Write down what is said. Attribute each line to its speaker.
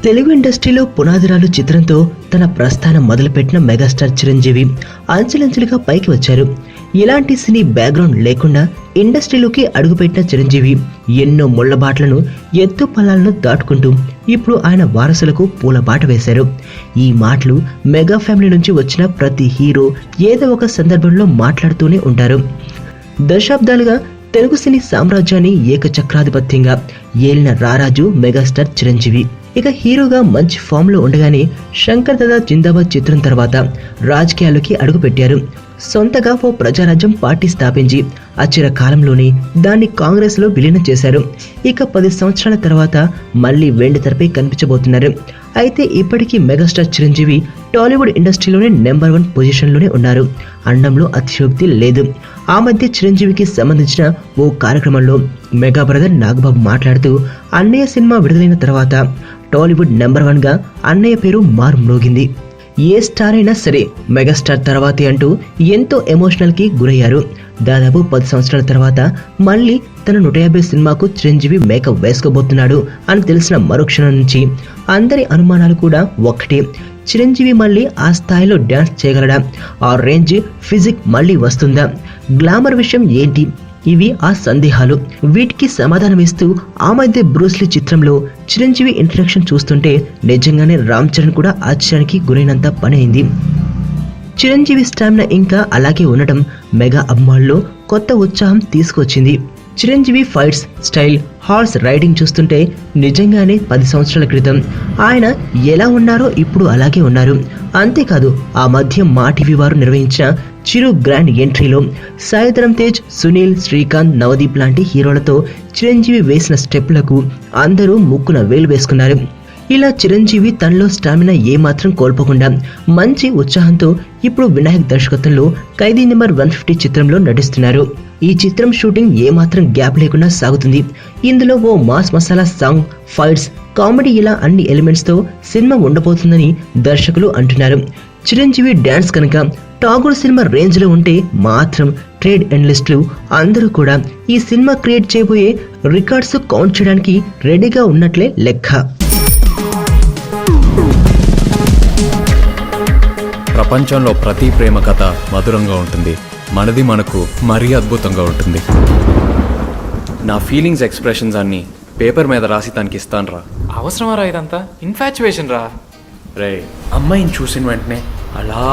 Speaker 1: తెలుగు ఇండస్ట్రీలో పునాదిరాలు చిత్రంతో తన ప్రస్థానం మొదలుపెట్టిన మెగాస్టార్ చిరంజీవి అంచెలంచెలుగా పైకి వచ్చారు. ఇలాంటి సినీ బ్యాక్గ్రౌండ్ లేకుండా ఇండస్ట్రీలోకి అడుగుపెట్టిన చిరంజీవి ఎన్నో ముళ్లబాట్లను ఎత్తు పల్లాలను దాటుకుంటూ ఇప్పుడు ఆయన వారసులకు పూలబాట వేశారు. ఈ మాటలు మెగా ఫ్యామిలీ నుంచి వచ్చిన ప్రతి హీరో ఏదో ఒక సందర్భంలో మాట్లాడుతూనే ఉంటారు. దశాబ్దాలుగా తెలుగు సినీ సామ్రాజ్యాన్ని ఏకచక్రాధిపత్యంగా ఏలిన రారాజు మెగాస్టార్ చిరంజీవి. ఇక హీరోగా మంచి ఫామ్ లో ఉండగానే శంకర్ దాదా జిందాబాద్ చిత్రం తర్వాత రాజకీయాల్లోకి అడుగుపెట్టారు. సొంతగా ఓ ప్రజారాజ్యం పార్టీ స్థాపించి అచిర కాలంలోనే దాన్ని కాంగ్రెస్ లో విలీనం చేశారు. ఇక 10 సంవత్సరాల తర్వాత మళ్ళీ వెండి తెరపై కనిపించబోతున్నారు. అయితే ఇప్పటికీ మెగాస్టార్ చిరంజీవి టాలీవుడ్ ఇండస్ట్రీలోనే నెంబర్ 1 పొజిషన్లోనే ఉన్నారు. అండంలో అతిశయోక్తి లేదు. ఆ మధ్య చిరంజీవికి సంబంధించిన ఓ కార్యక్రమంలో మెగా బ్రదర్ నాగబాబు మాట్లాడుతూ అన్నయ్య సినిమా విడుదలైన తర్వాత టాలీవుడ్ నెంబర్ 1 గా అన్నయ్య పేరు మారుమ్రోగింది. ఏ స్టార్ అయినా సరే మెగాస్టార్ తర్వాతే అంటూ ఎంతో ఎమోషనల్ కి గురయ్యారు. దాదాపు 10 సంవత్సరాల తర్వాత మళ్ళీ తన 150 సినిమాకు చిరంజీవి మేకప్ వేసుకోబోతున్నాడు అని తెలిసిన మరుక్షణం నుంచి అందరి అనుమానాలు కూడా ఒక్కటే, చిరంజీవి మళ్ళీ ఆ స్థాయిలో డ్యాన్స్ చేయగలడా? ఆ రేంజ్ ఫిజిక్ మళ్ళీ వస్తుందా? గ్లామర్ విషయం ఏంటి? ఇవి ఆ సందేహాలు. వీటికి సమాధానమిస్తూ ఆ మధ్య బ్రూస్లీ చిత్రంలో చిరంజీవి ఇంట్రడక్షన్ చూస్తుంటే నిజంగానే రామ్ చరణ్ కూడా ఆశ్చర్యానికి గురైనంత పని అయింది. చిరంజీవి స్టామినా ఇంకా అలాగే ఉండటం మెగా అభిమానుల్లో కొత్త ఉత్సాహం తీసుకొచ్చింది. Chiranjeevi fights style, horse riding చూస్తుంటే నిజంగానే 10 సంవత్సరాల క్రితం ఆయన ఎలా ఉన్నారో ఇప్పుడు అలాగే ఉన్నారు. అంతేకాదు ఆ మధ్య మా టీవీ వారు నిర్వహించిన చిరు గ్రాండ్ ఎంట్రీలో సాయిధరం తేజ్, సునీల్, శ్రీకాంత్, నవదీప్ లాంటి హీరోలతో చిరంజీవి వేసిన స్టెప్లకు అందరూ ముక్కున వేలు వేసుకున్నారు. ఇలా చిరంజీవి తనలో స్టామినా ఏమాత్రం కోల్పోకుండా మంచి ఉత్సాహంతో ఇప్పుడు వినాయక్ దర్శకత్వంలో ఖైదీ నెంబర్ 150 చిత్రంలో నటిస్తున్నారు. ఈ చిత్రం షూటింగ్ ఏమాత్రం గ్యాప్ లేకుండా సాగుతుంది. ఇందులో ఓ mass masala song, fights, comedy ఇలా అన్ని ఎలిమెంట్స్ తో సినిమా ఉండబోతుందని దర్శకులు అంటున్నారు. చిరంజీవి డాన్స్ కనుక ఠాగూర్ సినిమా రేంజ్ లో ఉంటే మాత్రం ట్రేడ్ అనలిస్టులు అందరూ కూడా ఈ సినిమా క్రియేట్ చేయబోయే రికార్డ్స్ కౌంట్ చేయడానికి రెడీగా ఉన్నట్లే లెక్క.
Speaker 2: ప్రపంచంలో ప్రతి ప్రేమ కథ మధురంగా ఉంటుంది. మనది మనకు మరీ అద్భుతంగా ఉంటుంది. నా ఫీలింగ్స్ ఎక్స్ప్రెషన్స్ అన్ని పేపర్ మీద రాసి తనకి ఇస్తాను రా.
Speaker 3: అవసరమా రా ఇదంతా? ఇన్ఫాచ్యువేషన్ రా.
Speaker 2: రే, అమ్మాయిని చూసిన వెంటనే అలా